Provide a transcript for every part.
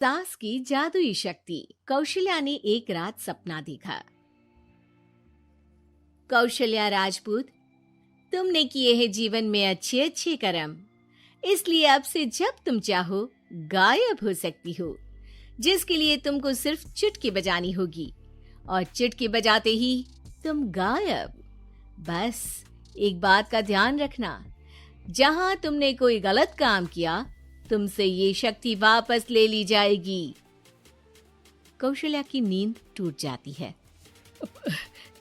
सास की जादुई शक्ति। कौशल्या ने एक रात सपना देखा। कौशल्या राजपूत, तुमने किए हैं जीवन में अच्छे अच्छे कर्म, इसलिए अब से जब तुम चाहो गायब हो सकती हो, जिसके लिए तुमको सिर्फ चुटकी बजानी होगी और चुटकी बजाते ही तुम गायब। बस एक बात का ध्यान रखना, जहां तुमने कोई गलत काम किया तुमसे ये शक्ति वापस ले ली जाएगी। कौशल्या की नींद टूट जाती है।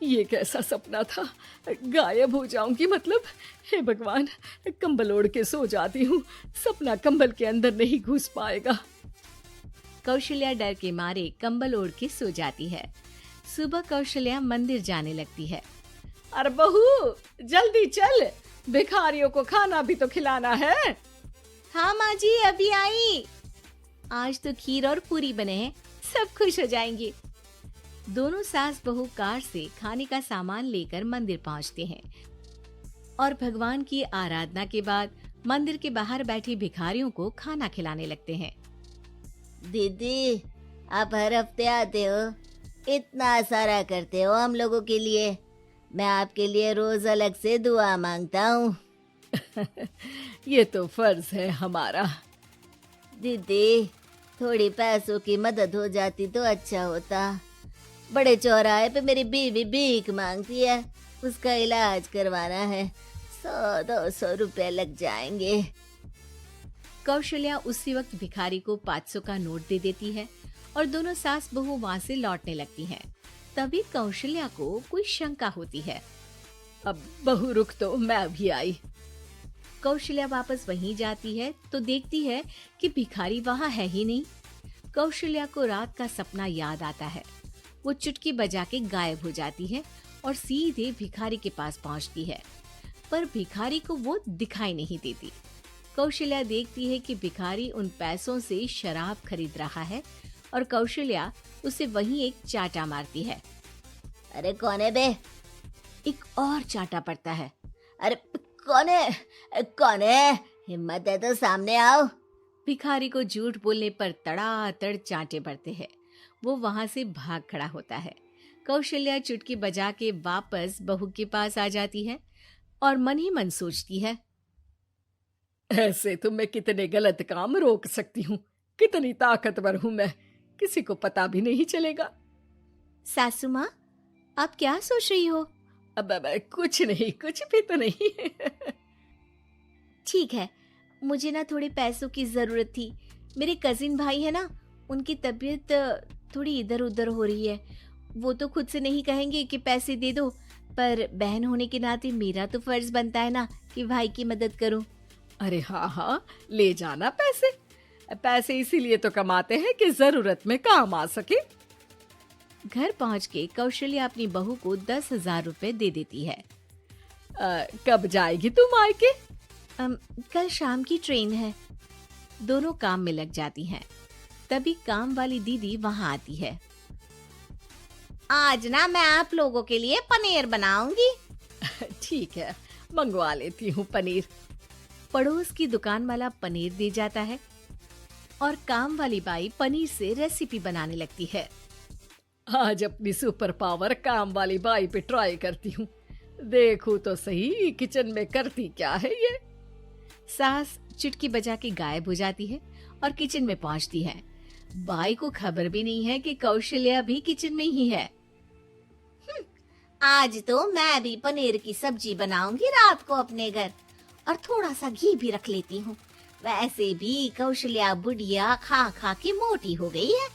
ये कैसा सपना था? गायब हो जाऊंगी मतलब? हे भगवान, कंबल ओढ़ के सो जाती हूँ, सपना कंबल के अंदर नहीं घुस पाएगा। कौशल्या डर के मारे कंबल ओढ़ के सो जाती है। सुबह कौशल्या मंदिर जाने लगती है। अरे बहू, जल्दी चल, भिखारियों को खाना भी तो खिलाना है। हाँ माँ जी, अभी आई। आज तो खीर और पूरी बने हैं, सब खुश हो जाएंगे। दोनों सास बहू कार से खाने का सामान लेकर मंदिर पहुंचते हैं और भगवान की आराधना के बाद मंदिर के बाहर बैठे भिखारियों को खाना खिलाने लगते हैं। दीदी, आप हर हफ्ते आते हो, इतना सारा करते हो हम लोगों के लिए। मैं आपके लिए रोज अलग से दुआ मांगता हूँ। ये तो फर्ज है हमारा। दीदी, थोड़ी पैसों की मदद हो जाती तो अच्छा होता। बड़े चौराहे पे मेरी बीवी भीख मांगती है, उसका इलाज करवाना है, 100-200 रुपए लग जाएंगे। कौशल्या उसी वक्त भिखारी को 500 का नोट दे देती है और दोनों सास बहू वहाँ से लौटने लगती हैं। तभी कौशल्या को कोई शंका होती है। अब बहू रुक, तो मैं अभी आई। कौशल्या वापस वहीं जाती है तो देखती है कि भिखारी वहाँ है ही नहीं। कौशल्या को रात का सपना याद आता है। वो चुटकी बजा के गायब हो जाती है और सीधे भिखारी के पास पहुँचती है, पर भिखारी को वो दिखाई नहीं देती। कौशल्या देखती है कि भिखारी उन पैसों से शराब खरीद रहा है और कौशल्या उसे वहीं एक चाटा मारती है। अरे कौन है बे? एक और चाटा पड़ता है। अरे कौन है? कौन है? हिम्मत है तो सामने आओ। भिखारी को झूठ बोलने पर तड़ातड़ चांटे पड़ते हैं। वो वहां से भाग खड़ा होता है। कौशल्या चुटकी बजा के वापस बहू के पास आ जाती है और मन ही मन सोचती है, ऐसे तो मैं कितने गलत काम रोक सकती हूँ, कितनी ताकतवर हूँ मैं, किसी को पता भी नहीं चलेगा। सासू माँ, आप क्या सोच रही हो? अब कुछ नहीं, कुछ भी तो नहीं। ठीक है, मुझे ना थोड़े पैसों की जरूरत थी। मेरे कजिन भाई है ना, उनकी तबीयत थोड़ी इधर उधर हो रही है। वो तो खुद से नहीं कहेंगे कि पैसे दे दो, पर बहन होने के नाते मेरा तो फर्ज बनता है ना कि भाई की मदद करूं। अरे हाँ हाँ, ले जाना पैसे। पैसे इसीलिए तो कमाते हैं कि जरूरत में काम आ सके। घर पहुंच के कौशल्या अपनी बहू को 10,000 रुपए दे देती है। कब जाएगी तुम मायके? कल शाम की ट्रेन है। दोनों काम में लग जाती हैं। तभी काम वाली दीदी वहां आती है। आज ना मैं आप लोगों के लिए पनीर बनाऊंगी। ठीक है, मंगवा लेती हूँ पनीर। पड़ोस की दुकान वाला पनीर दे जाता है और काम वाली बाई पनीर से रेसिपी बनाने लगती है। आज अपनी सुपर पावर काम वाली बाई पे ट्राई करती हूँ, देखूं तो सही किचन में करती क्या है ये। सास चुटकी बजा के गायब हो जाती है और किचन में पहुंचती है। बाई को खबर भी नहीं है कि कौशल्या भी किचन में ही है। आज तो मैं भी पनीर की सब्जी बनाऊंगी रात को अपने घर, और थोड़ा सा घी भी रख लेती हूँ। वैसे भी कौशल्या बुढ़िया खा खा के मोटी हो गई है।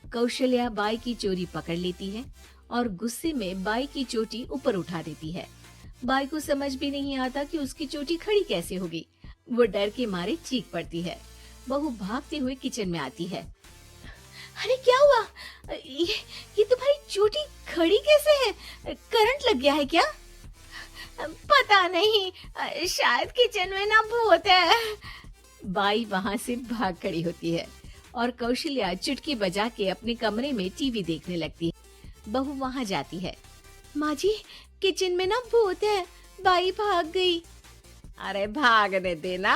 कौशल्या बाई की चोरी पकड़ लेती है और गुस्से में बाई की चोटी ऊपर उठा देती है। बाई को समझ भी नहीं आता कि उसकी चोटी खड़ी कैसे होगी। वो डर के मारे चीख पड़ती है। बहू भागते हुए किचन में आती है। अरे क्या हुआ? ये तुम्हारी चोटी खड़ी कैसे है? करंट लग गया है क्या? पता नहीं, शायद किचन में ना भूत है। बाई वहां से भाग खड़ी होती है और कौशल्या चुटकी बजा के अपने कमरे में टीवी देखने लगती है। बहू वहां जाती है। माँ जी, किचन में ना भूत है, बाई भाग गई। अरे भागने देना,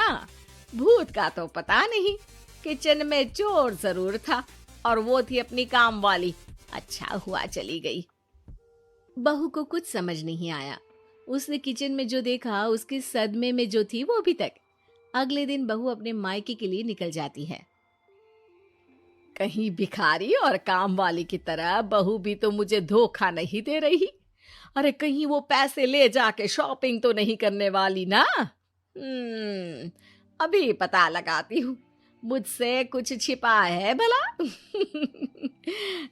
भूत का तो पता नहीं, किचन में चोर जरूर था और वो थी अपनी काम वाली। अच्छा हुआ चली गई। बहू को कुछ समझ नहीं आया। उसने किचन में जो देखा उसके सदमे में जो थी वो अभी तक। अगले दिन बहू अपने मायके के लिए निकल जाती है। कहीं भिखारी और काम वाली की तरह बहू भी तो मुझे धोखा नहीं दे रही। अरे कहीं वो पैसे ले जाके शॉपिंग तो नहीं करने वाली ना। अभी पता लगाती हूँ मुझसे कुछ छिपा है भला।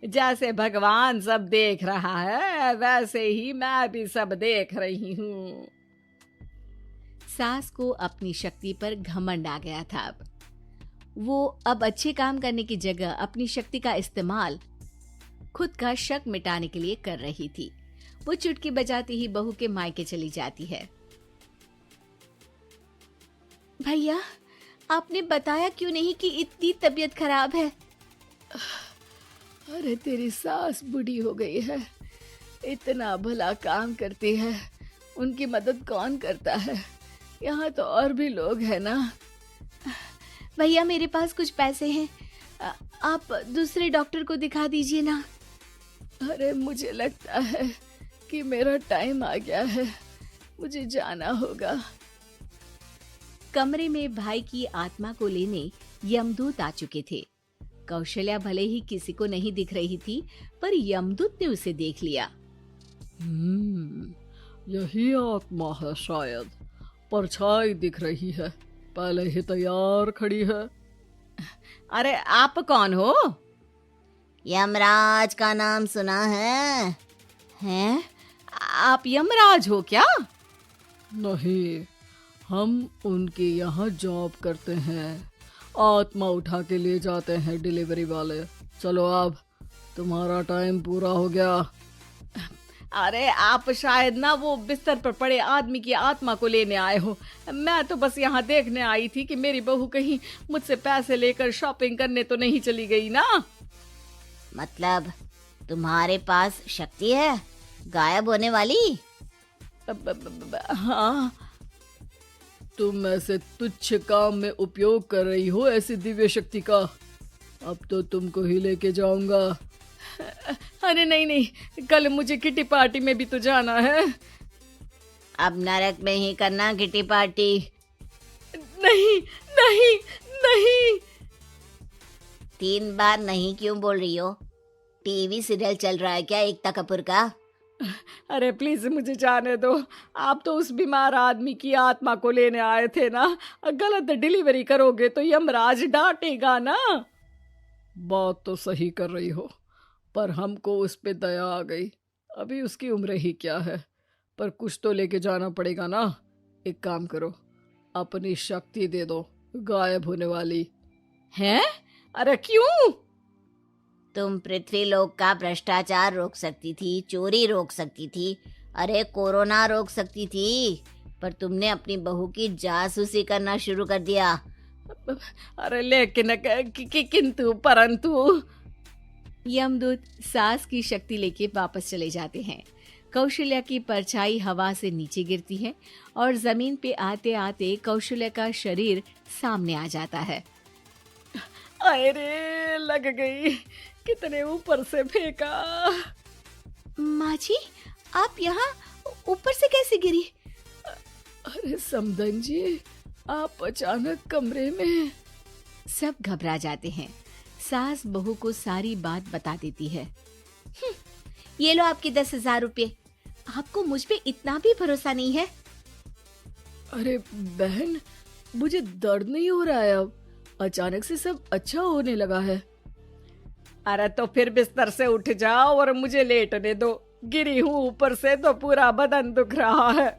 जैसे भगवान सब देख रहा है वैसे ही मैं भी सब देख रही हूँ। सास को अपनी शक्ति पर घमंड आ गया था। वो अब अच्छे काम करने की जगह अपनी शक्ति का इस्तेमाल खुद का शक मिटाने के लिए कर रही थी। वो चुटकी बजाती ही बहू के मायके चली जाती है। भैया, आपने बताया क्यों नहीं कि इतनी तबीयत खराब है? अरे तेरी सास बूढ़ी हो गई है, इतना भला काम करती है, उनकी मदद कौन करता है? यहाँ तो और भी लोग हैं ना। भैया मेरे पास कुछ पैसे हैं, आप दूसरे डॉक्टर को दिखा दीजिए ना। अरे मुझे लगता है कि मेरा टाइम आ गया है, मुझे जाना होगा। कमरे में भाई की आत्मा को लेने यमदूत आ चुके थे। कौशल्या भले ही किसी को नहीं दिख रही थी, पर यमदूत ने उसे देख लिया। यही आत्मा है शायद, परछाई दिख रही है, पहले ही तैयार खड़ी है। अरे आप कौन हो? यमराज का नाम सुना है? हैं? आप यमराज हो क्या? नहीं, हम उनके यहाँ जॉब करते हैं, आत्मा उठा के ले जाते हैं डिलीवरी वाले। चलो अब तुम्हारा टाइम पूरा हो गया। अरे आप शायद ना वो बिस्तर पर पड़े आदमी की आत्मा को लेने आए हो। मैं तो बस यहाँ देखने आई थी कि मेरी बहू कहीं मुझसे पैसे लेकर शॉपिंग करने तो नहीं चली गई ना। मतलब तुम्हारे पास शक्ति है गायब होने वाली? हाँ। तुम ऐसे तुच्छ काम में उपयोग कर रही हो ऐसी दिव्य शक्ति का। अब तो तुमको ही लेके जाऊंगा। अरे नहीं नहीं, कल मुझे किटी पार्टी में भी तो जाना है। अब नरक में ही करना किटी पार्टी। नहीं नहीं नहीं। 3 बार नहीं क्यों बोल रही हो? टीवी सीरियल चल रहा है क्या एकता कपूर का? अरे प्लीज मुझे जाने दो। आप तो उस बीमार आदमी की आत्मा को लेने आए थे ना। गलत डिलीवरी करोगे तो यमराज डांटेगा ना। बात तो सही कर रही हो, पर हमको उस पे दया आ गई। अभी उसकी उम्र ही क्या है, पर कुछ तो लेके जाना पड़ेगा ना। एक काम करो, अपनी शक्ति दे दो गायब होने वाली। हैं? अरे क्यों? तुम पृथ्वीलोक का भ्रष्टाचार रोक सकती थी, चोरी रोक सकती थी, अरे कोरोना रोक सकती थी, पर तुमने अपनी बहू की जासूसी करना शुरू कर दिया। अरे लेकिन किंतु परंतु। यमदूत सास की शक्ति लेके वापस चले जाते हैं। कौशल्या की परछाई हवा से नीचे गिरती है और जमीन पे आते आते कौशल्या का शरीर सामने आ जाता है। अरे लग गई, कितने ऊपर से फेंका। माँ जी, आप यहाँ ऊपर से कैसे गिरी? अरे समदन जी, आप अचानक कमरे में। सब घबरा जाते हैं। सास बहू को सारी बात बता देती है। ये लो आपके 10,000 रुपये। आपको मुझ पे इतना भी भरोसा नहीं है? अरे बहन, मुझे दर्द नहीं हो रहा है, अब अचानक से सब अच्छा होने लगा है। अरे तो फिर बिस्तर से उठ जाओ और मुझे लेटने दो। गिरी हूँ ऊपर से तो पूरा बदन दुख रहा है।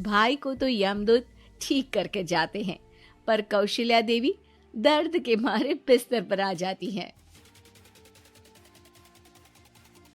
भाई को तो यमदूत ठीक करके जाते हैं, पर कौशल्या देवी दर्द के मारे बिस्तर पर आ जाती हैं।